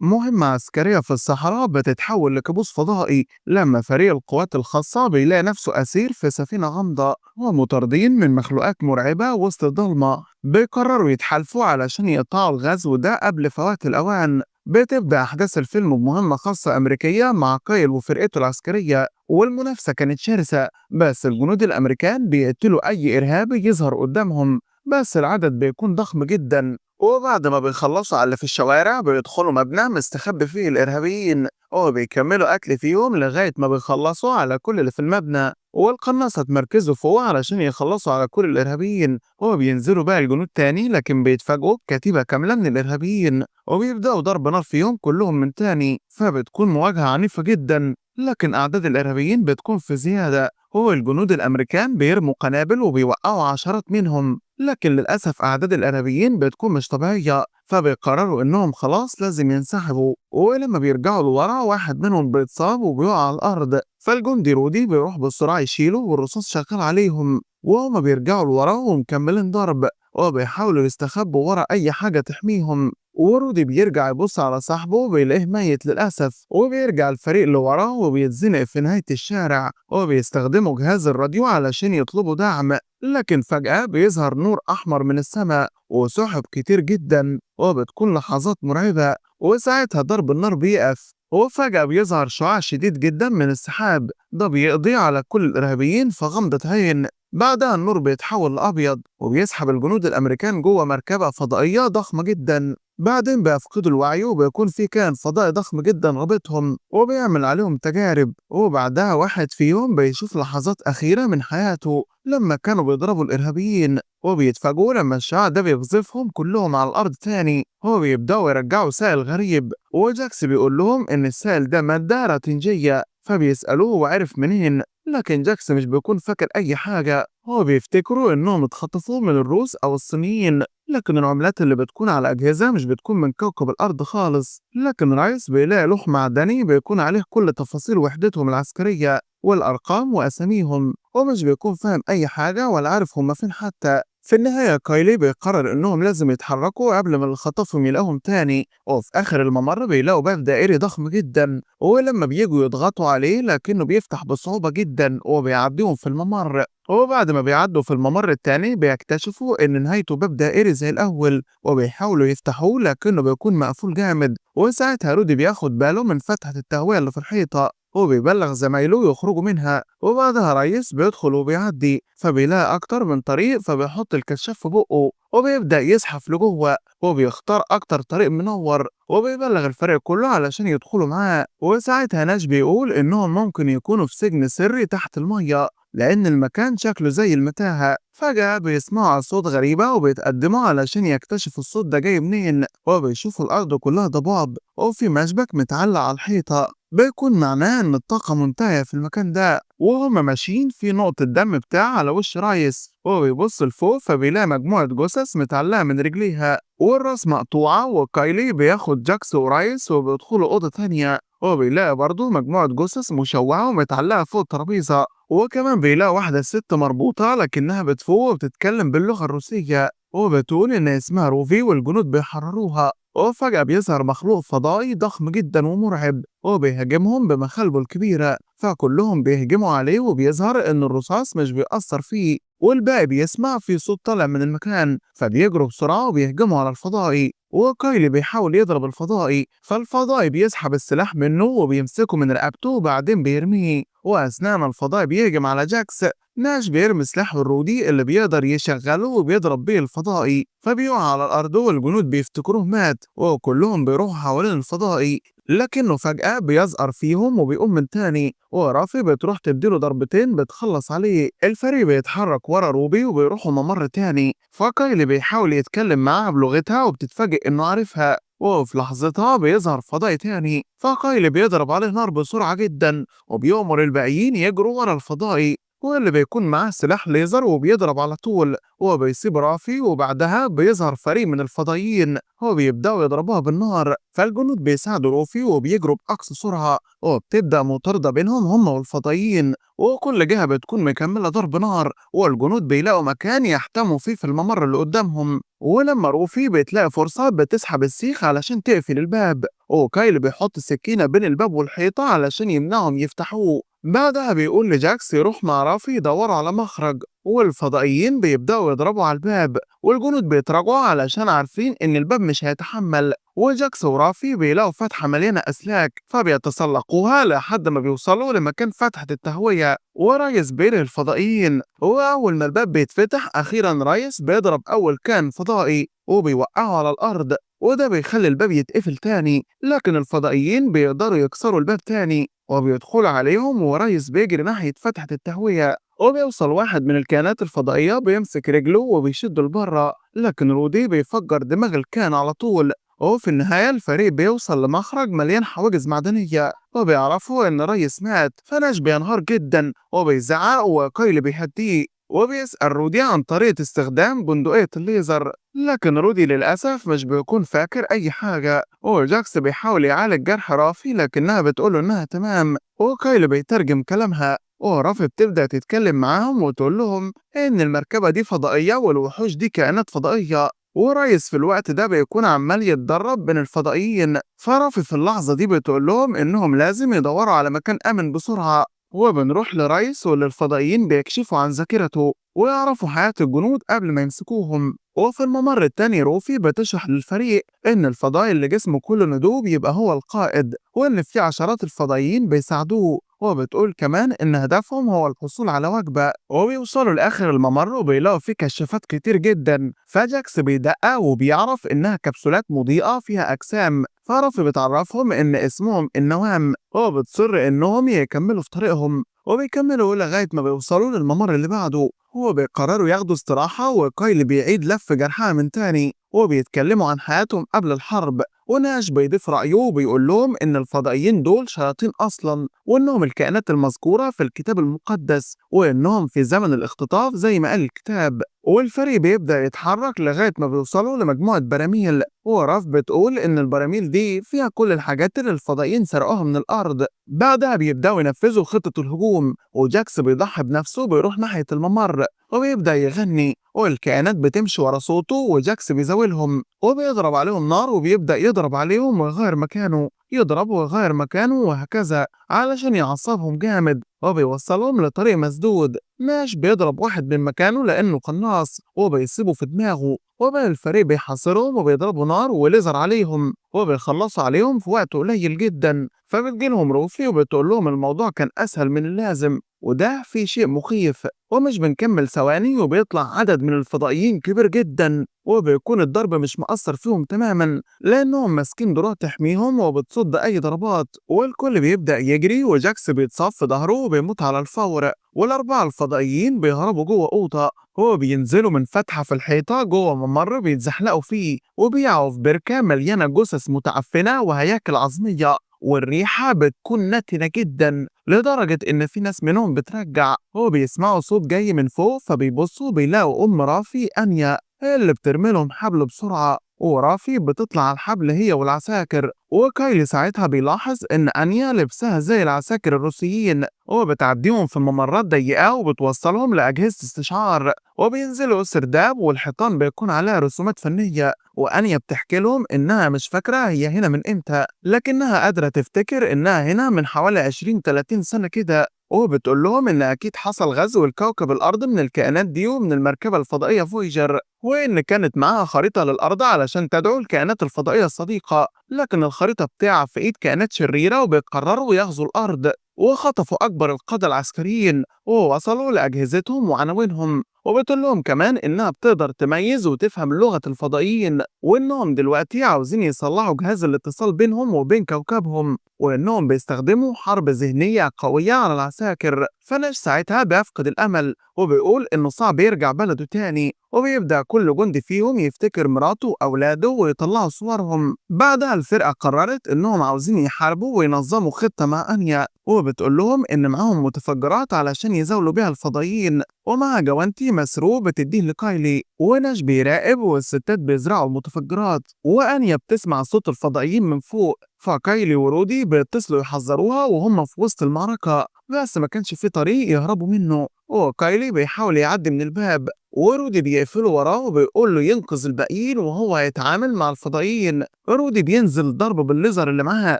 مهمة عسكرية في الصحراء بتتحول لكابوس فضائي لما فريق القوات الخاصة بيلاقي نفسه أسير في سفينة غامضة ومطاردين من مخلوقات مرعبة وسط الضلمة. بيقرروا يتحالفوا علشان يقطعوا الغزو ده قبل فوات الأوان. بتبدأ أحداث الفيلم بمهمة خاصة أمريكية مع كايل وفرقته العسكرية، والمنافسة كانت شرسة، بس الجنود الأمريكان بيقتلوا أي إرهابي يظهر قدامهم، بس العدد بيكون ضخم جدا. وبعد ما بيخلصوا على اللي في الشوارع بيدخلوا مبنى مستخبي فيه الإرهابيين، وبيكملوا أكل فيهم لغاية ما بيخلصوا على كل اللي في المبنى، والقناصة تمركزوا فوق علشان يخلصوا على كل الإرهابيين. وبينزلوا بقى الجنود تاني لكن بيتفاجئوا بكتيبة كاملة من الإرهابيين وبيبدأوا ضرب نار فيهم كلهم من تاني، فبتكون مواجهة عنيفة جدا. لكن أعداد الإرهابيين بتكون في زيادة، هو الجنود الأمريكان بيرموا قنابل وبيوقعوا عشرات منهم، لكن للأسف أعداد الإرهابيين بتكون مش طبيعية، فبيقرروا إنهم خلاص لازم ينسحبوا. ولما بيرجعوا لورا واحد منهم بيتصاب وبيقع على الأرض، فالجندي رودي بيروح بسرعة يشيله والرصاص شغال عليهم، وهما بيرجعوا لورا ومكملين ضرب وبيحاولوا يستخبوا ورا أي حاجة تحميهم. ورودي بيرجع يبص على صاحبه بيلاقيه ميت للأسف، وبيرجع الفريق لوراه وبيتزنق في نهاية الشارع وبيستخدموا جهاز الراديو علشان يطلبوا دعم. لكن فجأة بيظهر نور أحمر من السماء وسحب كتير جدا وبتكون لحظات مرعبة، وساعتها ضرب النار بيقف وفجأة بيظهر شعاع شديد جدا من السحاب، ده بيقضي على كل الإرهابيين في غمضة عين. بعدها النور بيتحول لأبيض وبيسحب الجنود الأمريكان جوه مركبة فضائية ضخمة جدا. بعدين بيفقدوا الوعي وبيكون في كائن فضائي ضخم جدا رابطهم وبيعمل عليهم تجارب، وبعدها واحد فيهم بيشوف لحظات أخيرة من حياته لما كانوا بيضربوا الإرهابيين، وبيتفاجئوا لما الشعاع ده بيقذفهم كلهم على الأرض تاني. هو بيبدأوا يرجعوا سائل غريب، وجاكس بيقول لهم إن السائل ده مادة راتنجية، فبيسألوه هو عرف منين، لكن جاكس مش بيكون فاكر أي حاجة. هو بيفتكروا إنهم اتخطفوا من الروس أو الصينيين، لكن العملات اللي بتكون على الأجهزة مش بتكون من كوكب الأرض خالص. لكن رايس بيلاقي لوح معدني بيكون عليه كل تفاصيل وحدتهم العسكرية والأرقام وأساميهم، ومش بيكون فاهم أي حاجة ولا عارف هما فين حتى. في النهاية كايلي بيقرر إنهم لازم يتحركوا قبل ما اللي خطفهم يلاقوهم تاني، وفي آخر الممر بيلاقوا باب دائري ضخم جدا، ولما بيجوا يضغطوا عليه لكنه بيفتح بصعوبة جدا وبيعديهم في الممر. وبعد ما بيعدوا في الممر التاني بيكتشفوا إن نهايته باب دائري زي الأول، وبيحاولوا يفتحوه لكنه بيكون مقفول جامد. وساعتها رودي بياخد باله من فتحة التهوية اللي في الحيطة وبيبلغ زمايله يخرجوا منها، وبعدها ريس بيدخل وبيعدي فبيلاقي أكتر من طريق، فبيحط الكشاف في بقه وبيبدأ يزحف لجوه وبيختار أكتر طريق منور وبيبلغ الفريق كله علشان يدخلوا معاه. وساعتها ناش بيقول إنهم ممكن يكونوا في سجن سري تحت المية لأن المكان شكله زي المتاهة. فجأة بيسمعوا صوت غريبة وبيتقدموا علشان يكتشفوا الصوت ده جاي منين، وبيشوفوا الأرض كلها ضباب وفي مشبك متعلق على الحيطة بيكون معناه إن الطاقة منتهية في المكان ده. وهما ماشيين في نقطة دم بتاع على وش رايس، وهو بيبص لفوق فبيلاقي مجموعة جثث متعلقة من رجليها والراس مقطوعة. وكايلي بياخد جاكس ورايس وبيدخلوا أوضة تانية وبيلاقي برضه مجموعة جثث مشوهة ومتعلقة فوق الترابيزة، وكمان بيلاقي واحدة ست مربوطة لكنها بتفوق وبتتكلم باللغة الروسية وبتقول إن اسمها روفي والجنود بيحرروها. وفجأة بيظهر مخلوق فضائي ضخم جدا ومرعب وبيهاجمهم بمخالبه الكبيرة، فكلهم بيهجموا عليه وبيظهر إن الرصاص مش بيأثر فيه، والباقي بيسمع في صوت طالع من المكان فبيجروا بسرعة وبيهجموا على الفضائي. وكايلي بيحاول يضرب الفضائي فالفضائي بيسحب السلاح منه وبيمسكه من رقبته وبعدين بيرميه. وأثناء ما الفضائي بيهجم على جاكس، ناش بيرمي سلاحه الرودي اللي بيقدر يشغله وبيضرب بيه الفضائي فبيقع على الأرض والجنود بيفتكروه مات وكلهم بيروحوا حوالين الفضائي، لكنه فجأة بيزقر فيهم وبيقوم من تاني ورافي بتروح تديله ضربتين بتخلص عليه. الفريق بيتحرك ورا روبي وبيروحوا ممر تاني، فكايلي بيحاول يتكلم معاها بلغتها وبتتفاجئ انه عارفها، وفي لحظتها بيظهر فضائي تاني فكايلي بيضرب عليه نار بسرعة جدا وبيأمر الباقيين يجروا ورا الفضائي، واللي بيكون معاه سلاح ليزر وبيضرب على طول وبيصيب رافي. وبعدها بيظهر فريق من الفضائيين وبيبدأوا يضربوها بالنار، فالجنود بيساعدوا روفي وبيجروا بأقصى سرعة وبتبدأ مطاردة بينهم هم والفضائيين، وكل جهة بتكون مكملة ضرب نار والجنود بيلاقوا مكان يحتموا فيه في الممر اللي قدامهم. ولما روفي بتلاقي فرصة بتسحب السيخ علشان تقفل الباب وكايل بيحط سكينة بين الباب والحيطة علشان يمنعهم يفتحوه. بعدها بيقول لجاكس يروح مع رافي يدوروا على مخرج، والفضائيين بيبدأوا يضربوا على الباب، والجنود بيتراجعوا علشان عارفين إن الباب مش هيتحمل. وجاكس ورافي بيلاقوا فتحة مليانة أسلاك فبيتسلقوها لحد ما بيوصلوا لمكان فتحة التهوية، ورايس بيري الفضائيين. وأول ما الباب بيتفتح أخيرا رايس بيضرب أول كائن فضائي وبيوقعه على الأرض، وده بيخلي الباب يتقفل تاني. لكن الفضائيين بيقدروا يكسروا الباب تاني وبيدخلوا عليهم، ورايس بيجري ناحية فتحة التهوية وبيوصل واحد من الكائنات الفضائية بيمسك رجله وبيشده لبره، لكن رودي بيفجر دماغ الكائن على طول. وفي النهاية الفريق بيوصل لمخرج مليان حواجز معدنية وبيعرفوا إن ريس مات، فناش بينهار جدا وبيزعق، وكايل بيهديه وبيسأل رودي عن طريقة استخدام بندقية الليزر. لكن رودي للأسف مش بيكون فاكر أي حاجة، وجاكس بيحاول يعالج جرح رافي لكنها بتقوله إنها تمام، وكايل بيترجم كلامها. ورافي بتبدأ تتكلم معاهم وتقول لهم إن المركبة دي فضائية والوحوش دي كائنات فضائية، ورايس في الوقت ده بيكون عمال يتدرب بين الفضائيين. فرافي في اللحظة دي بتقول لهم إنهم لازم يدوروا على مكان آمن بسرعة. وبنروح لرايس واللي الفضائيين بيكشفوا عن ذاكرته ويعرفوا حياة الجنود قبل ما يمسكوهم. وفي الممر التاني روفي بتشرح للفريق إن الفضائي اللي جسمه كله ندوب يبقى هو القائد، وإن في عشرات الفضائيين بيساعدوه. وبتقول كمان إن هدفهم هو الحصول على وجبة. وبيوصلوا لآخر الممر وبيلاقوا فيه كشافات كتير جدا، فجاكس بيدقق وبيعرف إنها كبسولات مضيئة فيها أجسام. فرافي بتعرفهم إن اسمهم النوام، وبتصر إنهم يكملوا في طريقهم، وبيكملوا لغاية ما بيوصلوا للممر اللي بعده. وبيقرروا ياخدوا استراحة، وكايل بيعيد لف جرحها من تاني وبيتكلموا عن حياتهم قبل الحرب. وناش بيضيف رأيه وبيقول لهم إن الفضائيين دول شياطين أصلا، وإنهم الكائنات المذكورة في الكتاب المقدس، وإنهم في زمن الاختطاف زي ما قال الكتاب. والفريق بيبدأ يتحرك لغاية ما بيوصلوا لمجموعة براميل، وراف بتقول إن البراميل دي فيها كل الحاجات اللي الفضائيين سرقوها من الأرض. بعدها بيبدأوا ينفذوا خطة الهجوم، وجاكس بيضحي بنفسه بيروح ناحية الممر وبيبدأ يغني، والكائنات بتمشي ورا صوته وجاكس بيزاولهم وبيضرب عليهم نار، وبيبدأ يضرب عليهم ويغير مكانه، يضرب ويغير مكانه وهكذا علشان يعصبهم جامد وبيوصلهم لطريق مسدود. ناش بيضرب واحد من مكانه لأنه قناص وبيسيبه في دماغه، وباقي الفريق بيحاصرهم وبيضربوا نار وليزر عليهم وبيخلصوا عليهم في وقت قليل جدا. فبتجيلهم روفي وبتقول لهم الموضوع كان أسهل من اللازم، وده في شيء مخيف. ومش بنكمل ثواني وبيطلع عدد من الفضائيين كبير جدا، وبيكون الضرب مش مأثر فيهم تماما لأنهم ماسكين دروع تحميهم وبتصد أي ضربات. والكل بيبدأ يجري، وجاكس بيتصاب في ظهره وبيموت على الفور. والأربعة الفضائيين بيهربوا جوه أوضة، هو بينزلوا من فتحة في الحيطة جوه ممر بيتزحلقوا فيه، وبيقعوا في بركة مليانة جثث متعفنة وهياكل عظمية، والريحة بتكون نتنة جدا لدرجة إن في ناس منهم بترجع. هو بيسمعوا صوت جاي من فوق فبيبصوا بيلاقوا أم رافي أنيا هي اللي بترميلهم حبل بسرعة، ورافي بتطلع على الحبل هي والعساكر. وكايلي ساعتها بيلاحظ إن أنيا لبسها زي العساكر الروسيين، وبتعديهم في ممرات ضيقة وبتوصلهم لأجهزة استشعار، وبينزلوا سرداب والحيطان بيكون عليها رسومات فنية. وأنيا بتحكي لهم إنها مش فاكرة هي هنا من إمتى، لكنها قادرة تفتكر إنها هنا من حوالي 20-30 سنة كده. وبتقول لهم إن أكيد حصل غزو الكوكب الأرض من الكائنات دي ومن المركبة الفضائية فويجر، وإن كانت معاها خريطة للأرض علشان تدعو الكائنات الفضائية الصديقة، لكن الخريطة بتقع في إيد كائنات شريرة وبيقرروا يغزوا الأرض. وخطفوا أكبر القادة العسكريين ووصلوا لأجهزتهم وعناوينهم. وبتقول لهم كمان إنها بتقدر تميز وتفهم لغة الفضائيين، وإنهم دلوقتي عاوزين يصلحوا جهاز الاتصال بينهم وبين كوكبهم، وإنهم بيستخدموا حرب ذهنية قوية على العساكر. فناش ساعتها بيفقد الأمل وبيقول إنه صعب يرجع بلده تاني، وبيبدأ كل جندي فيهم يفتكر مراته وأولاده ويطلعوا صورهم. بعدها الفرقة قررت إنهم عاوزين يحاربوا وينظموا خطة مع أنيا، وبتقول لهم إن معاهم متفجرات علشان يزاولوا بيها الفضائيين، ومع جوانتي مسروق بتديه لكايلي، وناش بيراقب والستات بيزرعوا المتفجرات، وأنيا بتسمع صوت الفضائيين من فوق، فكايلي ورودي بيتصلوا يحذروها وهم في وسط المعركة، بس ما كانش في طريق يهربوا منه، وكايلي بيحاول يعدي من الباب، ورودي بيقفله وراه وبيقول له ينقذ الباقيين وهو هيتعامل مع الفضائيين. رودي بينزل ضرب بالليزر اللي معاه،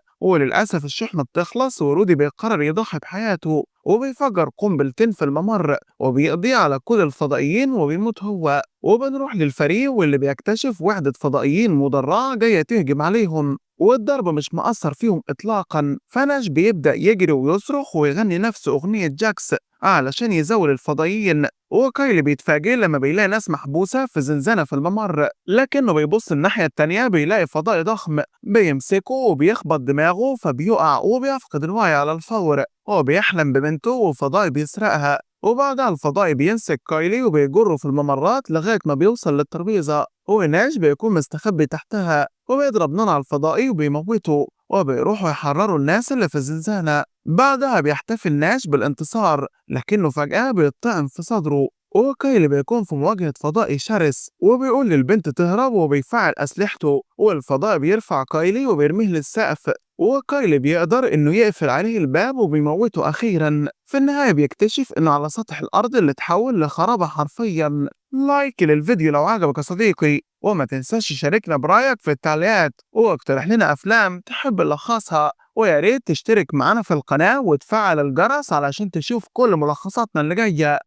وللأسف الشحنة بتخلص ورودي بيقرر يضحي بحياته، وبيفجر قنبلتين في الممر وبيقضي على كل الفضائيين وبيموت هو. وبنروح للفريق واللي بيكتشف وحدة فضائيين مدرعة جاية تهجم عليهم، والضرب مش مأثر فيهم إطلاقا، فناش بيبدأ يجري ويصرخ ويغني نفس أغنية جاكس علشان يزول الفضائيين. وكايلي بيتفاجئ لما بيلاقي ناس محبوسة في زنزانة في الممر، لكنه بيبص الناحية التانية بيلاقي فضائي ضخم بيمسكه وبيخبط دماغه فبيقع وبيفقد الوعي على الفور. هو بيحلم ببنته وفضائي بيسرقها، وبعدها الفضائي بيمسك كايلي وبيجره في الممرات لغاية ما بيوصل للترابيزة، وناش بيكون مستخبي تحتها وبيضرب نار على الفضائي وبيموته، وبيروحوا يحرروا الناس اللي في الزنزانة. بعدها بيحتفل ناش بالانتصار، لكنه فجأة بيطعن في صدره، وكايلي بيكون في مواجهة فضائي شرس وبيقول للبنت تهرب وبيفعل أسلحته، والفضائي بيرفع كايلي وبيرميه للسقف، وكايلي بيقدر انه يقفل عليه الباب وبيموته اخيرا. في النهاية بيكتشف انه على سطح الارض اللي اتحول لخرابة حرفيا. لايك للفيديو لو عجبك يا صديقي، وما تنساش تشاركنا برايك في التعليقات، واقترح لنا افلام تحب نلخصها، ويا ريت تشترك معنا في القناة وتفعل الجرس علشان تشوف كل ملخصاتنا اللي جاية.